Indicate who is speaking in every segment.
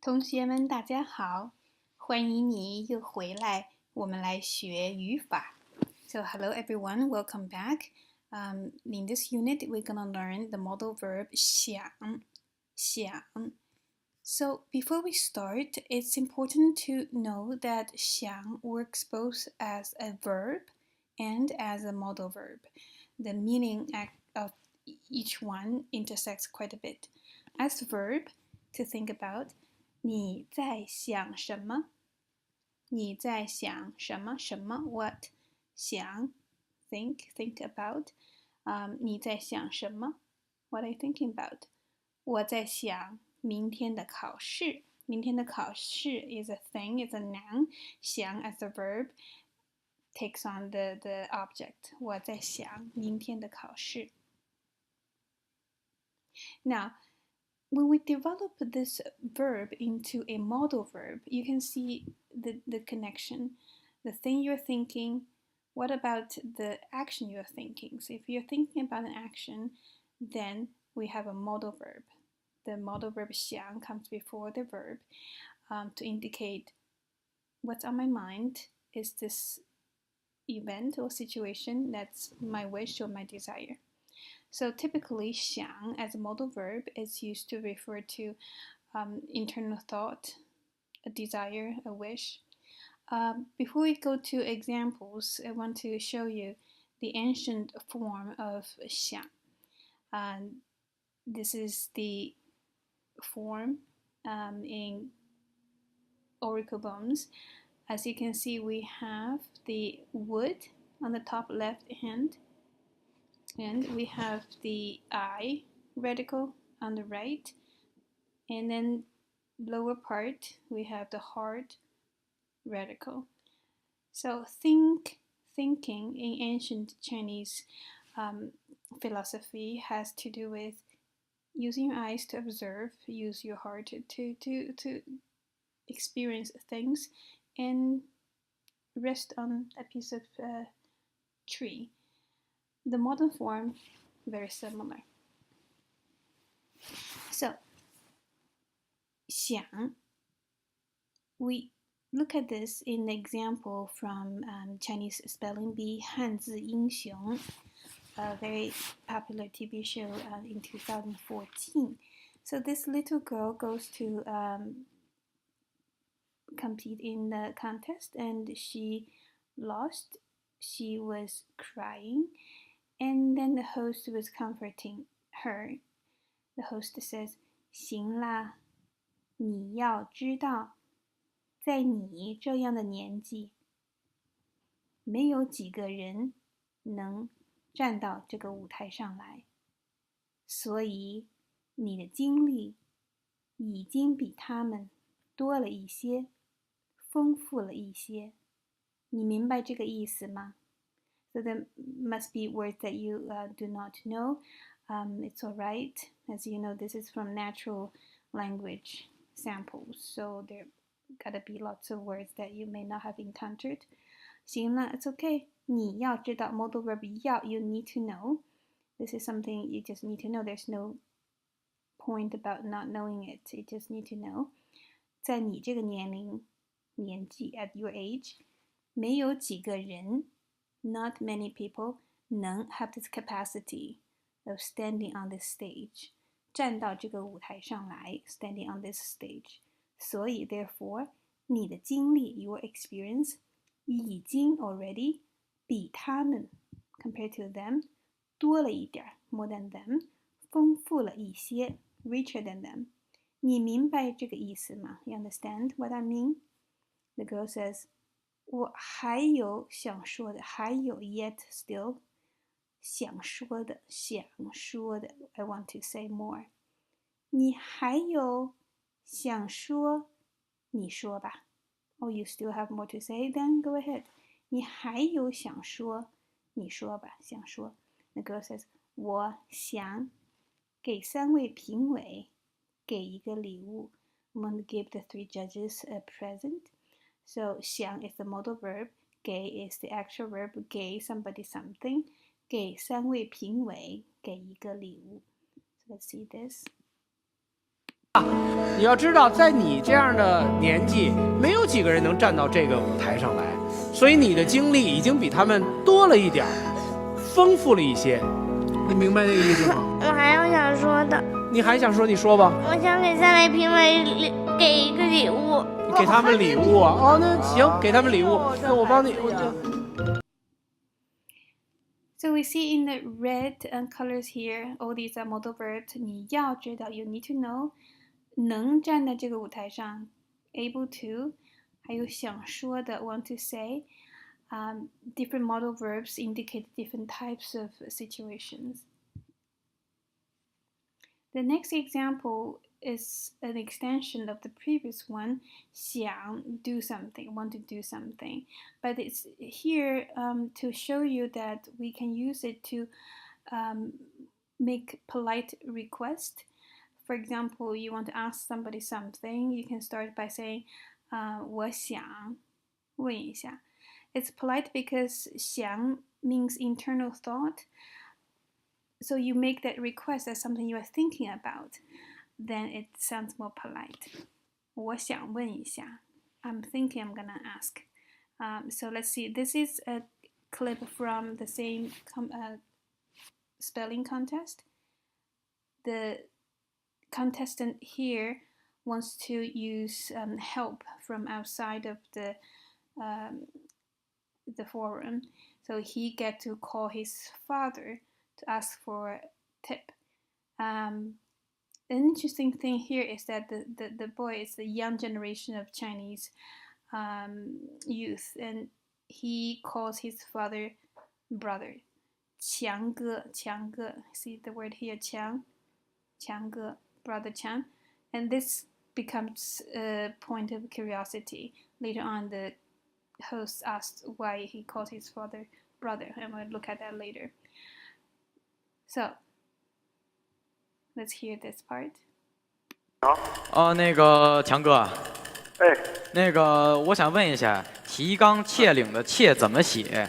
Speaker 1: 同学们，大家好，欢迎你又回来，我们来学语法。So hello everyone, welcome back. In this unit, we're gonna learn the modal verb xiang. So before we start, it's important to know that xiang works both as a verb and as a modal verb. The meaning of each one intersects quite a bit. As a verb, to think about, 你在想什么？你在想什么？什么 ？What？想 think about. 你在想什么 ？What are you thinking about？我在想明天的考试。明天的考试 is a thing, is a noun. 想 as a verb takes on the object. 我在想明天的考试。Now, when we develop this verb into a modal verb, you can see the connection, the thing you're thinking. What about the action you're thinking? So if you're thinking about an action, then we have a modal verb. The modal verb xiang comes before the verb to indicate what's on my mind. Is this event or situation that's my wish or my desire? So typically, xiang as a modal verb is used to refer to internal thought, a desire, a wish. Before we go to examples, I want to show you the ancient form of xiang. This is the form in auricle bones. As you can see, we have the wood on the top left hand, and we have the I radical on the right, and then lower part we have the heart radical. So thinking in ancient Chinese philosophy has to do with using your eyes to observe, use your heart to experience things, and rest on a piece of tree. The modern form, very similar. So, 想, we look at this in the example from Chinese spelling bee 汉字英雄, a very popular TV show in 2014. So this little girl goes to compete in the contest and she lost. She was crying, and then the host was comforting her. The host says, 行啦，你要知道，在你这样的年纪，没有几个人能站到这个舞台上来，所以你的经历已经比他们多了一些，丰富了一些。你明白这个意思吗？ So there must be words that you do not know. It's all right. As you know, this is from natural language samples, so there gotta be lots of words that you may not have encountered. 行了, it's okay. 你要知道 modal verb 要 you need to know. This is something you just need to know. There's no point about not knowing it. You just need to know. 在你这个年纪 at your age, 没有几个人 not many people 能 have this capacity of standing on this stage. 站到这个舞台上来 standing on this stage. 所以 therefore 你的经历 your experience 已经 already 比他们 compared to them 多了一点 more than them 丰富了一些 richer than them. 你明白这个意思吗? You understand what I mean? The girl says, 我还有想说的，还有 yet still 想说的 I want to say more. 你还有想说，你说吧。Oh, you still have more to say? Then go ahead. 你还有想说，你说吧，想说。The girl says, 我想给3位评委给一个礼物。I'm going to give the 3 judges a present. So 想 is the modal verb, 给 is the actual verb, 给 somebody something, 给3位评委给一个礼物。So let's see this.
Speaker 2: 你要知道，在你这样的年纪，没有几个人能站到这个舞台上来，所以你的经历已经比他们多了一点，丰富了一些。你明白那个意思吗？
Speaker 3: 我还有想说的。
Speaker 2: 你还想说？你说吧。
Speaker 3: 我想给3位评委给一个礼物。
Speaker 2: 你给他们礼物啊？哦，那行，给他们礼物。那我帮你，我就。
Speaker 1: So we see in the red colors here, all these are modal verbs. 你要知道 you need to know. 能站在这个舞台上 able to. 还有想说的 want to say. Different modal verbs indicate different types of situations. The next example is an extension of the previous one, xiang, do something, want to do something. But it's here to show you that we can use it to make polite request. For example, you want to ask somebody something, you can start by saying, 我想问一下. It's polite because 想 means internal thought. So you make that request as something you are thinking about, then it sounds more polite. 我想问一下. I'm thinking I'm gonna ask. So let's see. This is a clip from the same spelling contest. The contestant here wants to use help from outside of the forum. So he get to call his father to ask for a tip. An interesting thing here is that the boy is the young generation of Chinese youth, and he calls his father brother. 强哥, 强哥. See the word here, 强哥, brother Qiang. And this becomes a point of curiosity. Later on, the host asked why he called his father brother, and we'll look at that later. So, let's hear this part.
Speaker 4: 那个强哥，
Speaker 5: 哎，
Speaker 4: 那个我想问一下，提纲挈领的挈怎么写？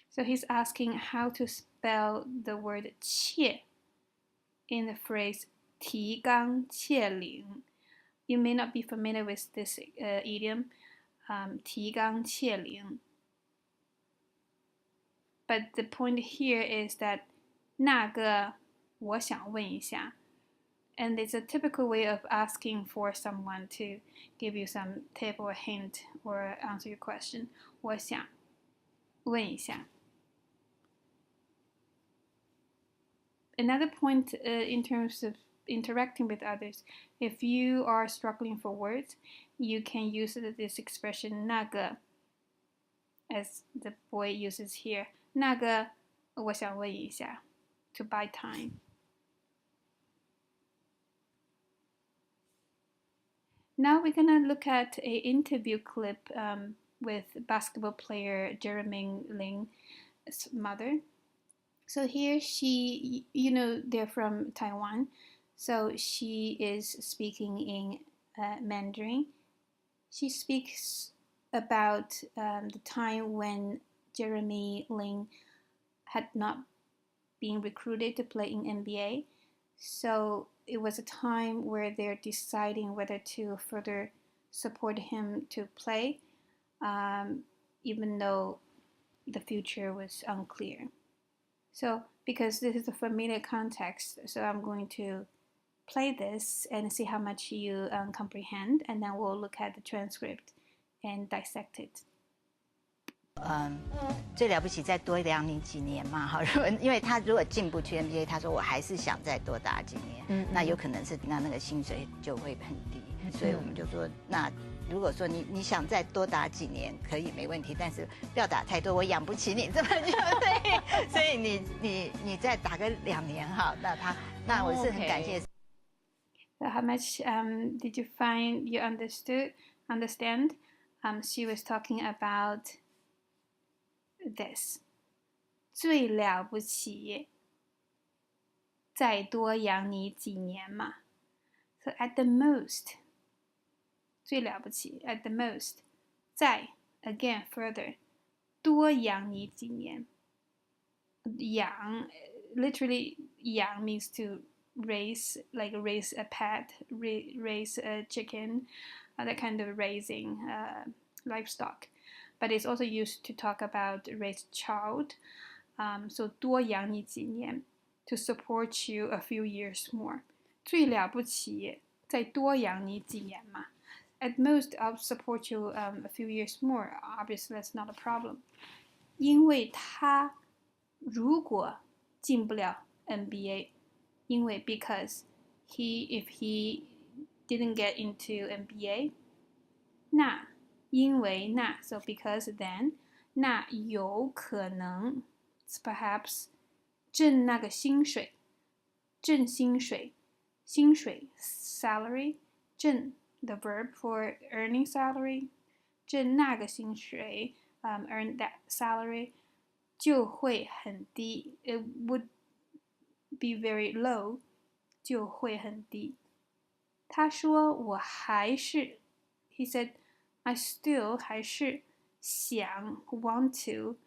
Speaker 1: So he's asking how to spell the word 挈 in the phrase 提纲挈领. You may not be familiar with this idiom, 提纲挈领. But the point here is that 那个我想问一下. And it's a typical way of asking for someone to give you some tip or hint or answer your question. 我想问一下. Another point in terms of interacting with others, if you are struggling for words, you can use this expression 那个 as the boy uses here. 那个我想问一下 to buy time. Now we're gonna look at an interview clip with basketball player Jeremy Ling's mother. So here she, they're from Taiwan, so she is speaking in Mandarin. She speaks about the time when Jeremy Lin had not been recruited to play in NBA. So it was a time where they're deciding whether to further support him to play, even though the future was unclear. So because this is a familiar context, so I'm going to play this and see how much you comprehend, and then we'll look at the transcript and dissect it.
Speaker 6: 最了不起再多养你几年嘛，好，因为他如果进不去 NBA， 他说我还是想再多打几年，那有可能是那个薪水就会很低，所以我们就说，那如果说你想再多打几年可以没问题，但是不要打太多，我养不起你这么久，所以你再打个2年哈，那我是很感谢。
Speaker 1: So how much did you find you understand? She was talking about this. 最了不起，再多养你几年嘛。So at the most, 最了不起 at the most, 再 again further, 多养你几年。养 literally 养 means to raise a pet, raise a chicken, that kind of raising livestock. But it's also used to talk about raise child. So 多养你几年 to support you a few years more. 最了不起再多养你几年嘛。At most, I'll support you a few years more. Obviously, that's not a problem. 因为他如果进不了 NBA， 因为 because if he didn't get into NBA， 那因为那 so because then 那有可能 perhaps 挣那个薪水，挣薪水，薪水 salary 挣 the verb for earning salary 挣那个薪水earn that salary 就会很低 it would be very low 就会很低他说我还是 he said I still 还是想 want to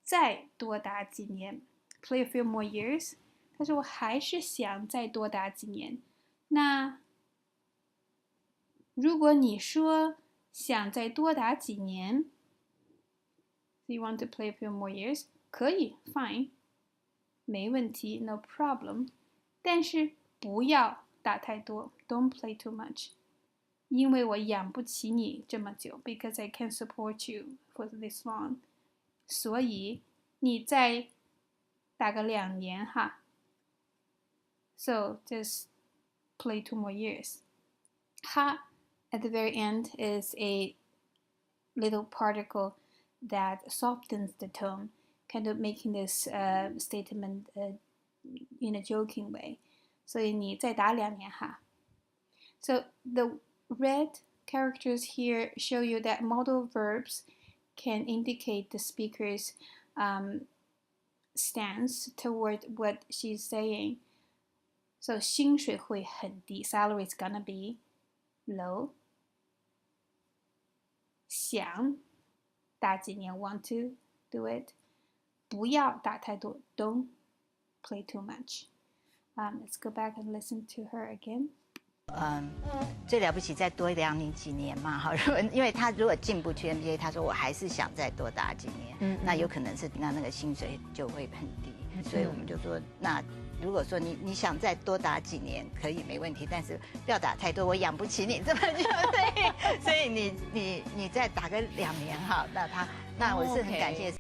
Speaker 1: 再多打几年 play a few more years 他说我还是想再多打几年那如果你说想再多打几年 you want to play a few more years 可以 fine 没问题 no problem 但是不要打太多 don't play too much 因为我养不起你这么久 because I can't support you for this long 所以你再打个2年哈 so just play 2 more years 哈 at the very end is a little particle that softens the tone, kind of making this statement in a joking way. 所以你再打2年哈 So the red characters here show you that modal verbs can indicate the speaker's stance toward what she's saying. So 薪水会很低 salary is gonna be low 想打几年 want to do it 不要打太多 don't play too much let's go back and listen to her again
Speaker 6: 最了不起再多养你几年嘛，好，因为他如果进不去 NBA， 他说我还是想再多打几年，那有可能是那个薪水就会很低，所以我们就说，那如果说你想再多打几年可以没问题，但是不要打太多，我养不起你这么久，所以你再打个2年哈，那我是很感谢。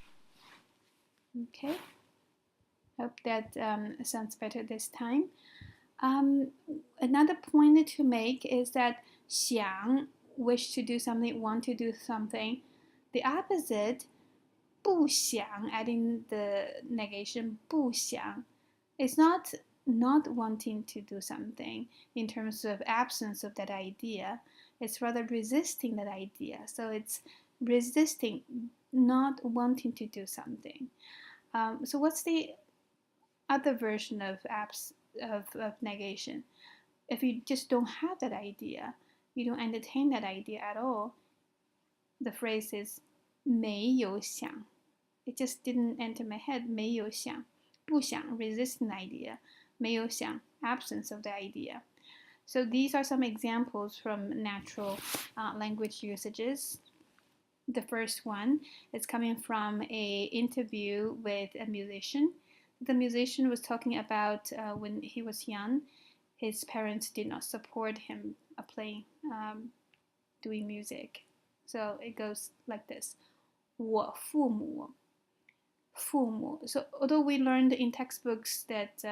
Speaker 1: Okay, hope that sounds better this time. Another point to make is that 想 wish to do something, want to do something. The opposite 不想 adding the negation 不想 is not wanting to do something in terms of absence of that idea. It's rather resisting that idea. So it's resisting, not wanting to do something. So what's the other version of negation? If you just don't have that idea, you don't entertain that idea at all, the phrase is 没有想 It just didn't enter my head 没有想不想 resist an idea 没有想 absence of the idea. So these are some examples from natural language usages. The first one is coming from an interview with a musician. The musician was talking about when he was young, his parents did not support him playing, doing music. So it goes like this. 我父母 So although we learned in textbooks that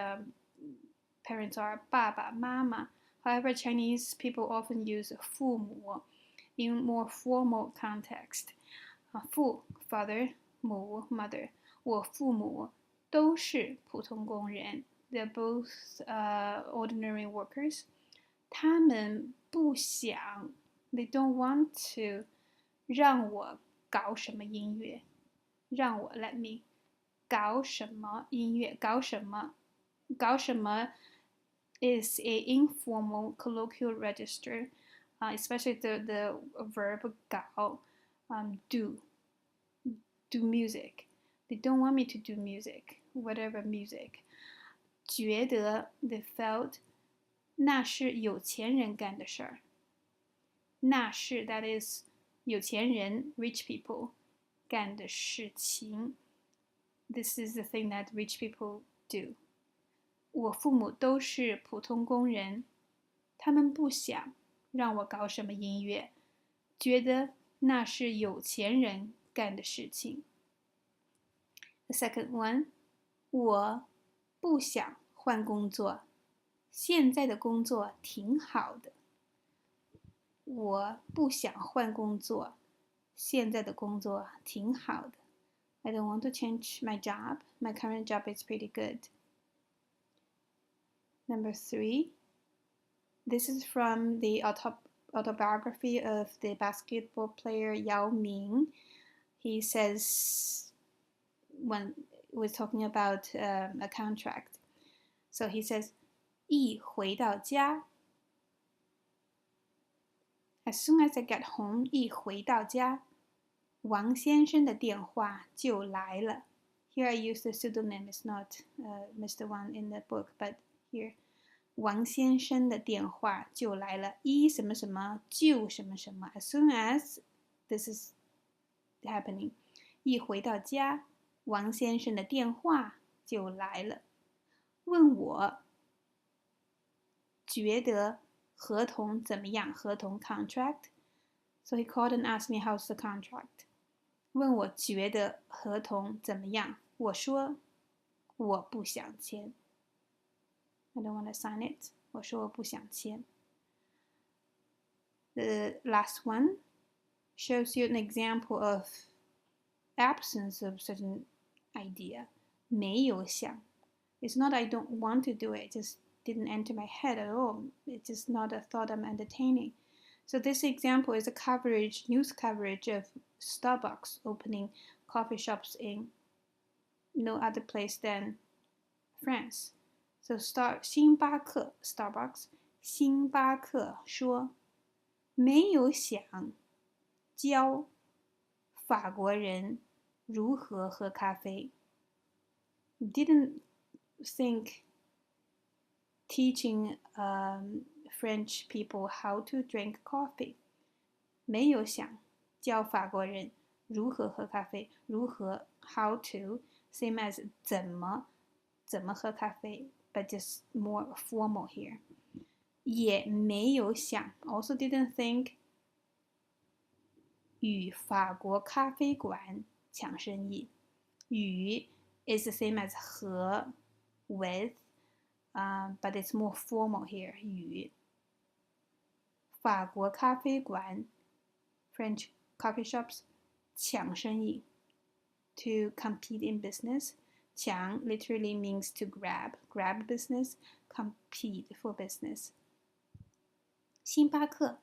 Speaker 1: parents are 爸爸妈妈, however, Chinese people often use 父母 in more formal context. 父 father, 母 mother. 我父母都是普通工人 They're both ordinary workers. 他们不想 They don't want to 让我搞什么音乐让我 let me 搞什么音乐搞什么 is a informal colloquial register, especially the verb 搞 do music. They don't want me to do music, whatever music. 觉得 they felt 那是有钱人干的事儿。那是 that is 有钱人 rich people 干的事情。This is the thing that rich people do. 我父母都是普通工人，他们不想让我搞什么音乐，觉得那是有钱人干的事情。The second one, 我不想换工作，现在的工作挺好的。我不想换工作，现在的工作挺好的。I don't want to change my job. My current job is pretty good. Number 3. This is from the autobiography of the basketball player Yao Ming. He says, when we're talking about a contract, so he says, 一回到家 As soon as I get home, 一回到家王先生的电话就来了。Here I use the pseudonym. It's not Mr. Wang in the book, but here. 王先生的电话就来了。一什么什么就什么什么。As soon as this is happening, 一回到家，王先生的电话就来了。问我觉得合同怎么样？合同 contract. So he called and asked me how's the contract. 问我觉得合同怎么样？我说我不想签。I don't want to sign it. 我说我不想签。The last one shows you an example of absence of certain idea. 没有想。It's not I don't want to do it. It just didn't enter my head at all. It's just not a thought I'm entertaining. So this example is a coverage, news coverage of Starbucks opening coffee shops in no other place than France. So 星巴克 Starbucks 星巴克说没有想教法国人如何喝咖啡 Didn't think teaching French people how to drink coffee 没有想教法国人如何喝咖啡如何 how to same as 怎么喝咖啡 but just more formal here 也没有想 also didn't think 与法国咖啡馆抢生意与 is the same as 和 with but it's more formal here 与法国咖啡馆 French coffee shops 抢生意 to compete in business 抢 literally means to grab business compete for business 星巴克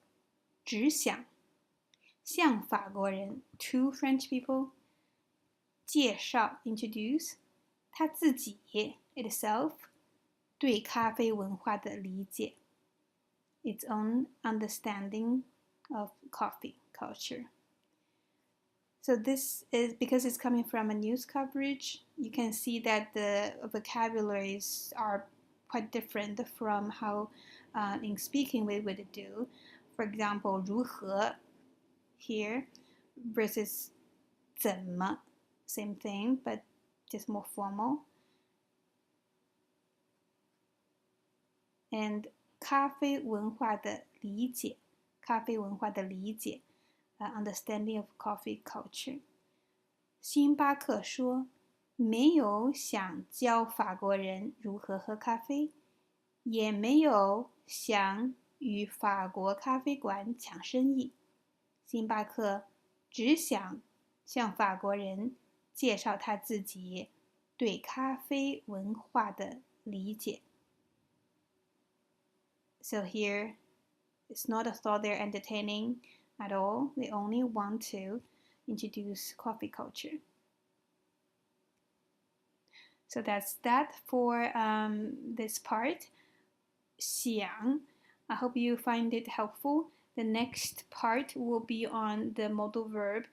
Speaker 1: 只想向法国人 to French people 介绍 introduce 他自己 itself 对咖啡文化的理解 its own understanding of coffee culture. So this is because it's coming from a news coverage, you can see that the vocabularies are quite different from how in speaking we would do. For example, 如何 here versus 怎么 same thing but just more formal. And 咖啡文化的理解 understanding of coffee culture 星巴克说没有想教法国人如何喝咖啡也没有想与法国咖啡馆抢生意星巴克只想向法国人介绍他自己对咖啡文化的理解So here, it's not a thought they're entertaining at all. They only want to introduce coffee culture. So that's that for this part. xiang. I hope you find it helpful. The next part will be on the modal verb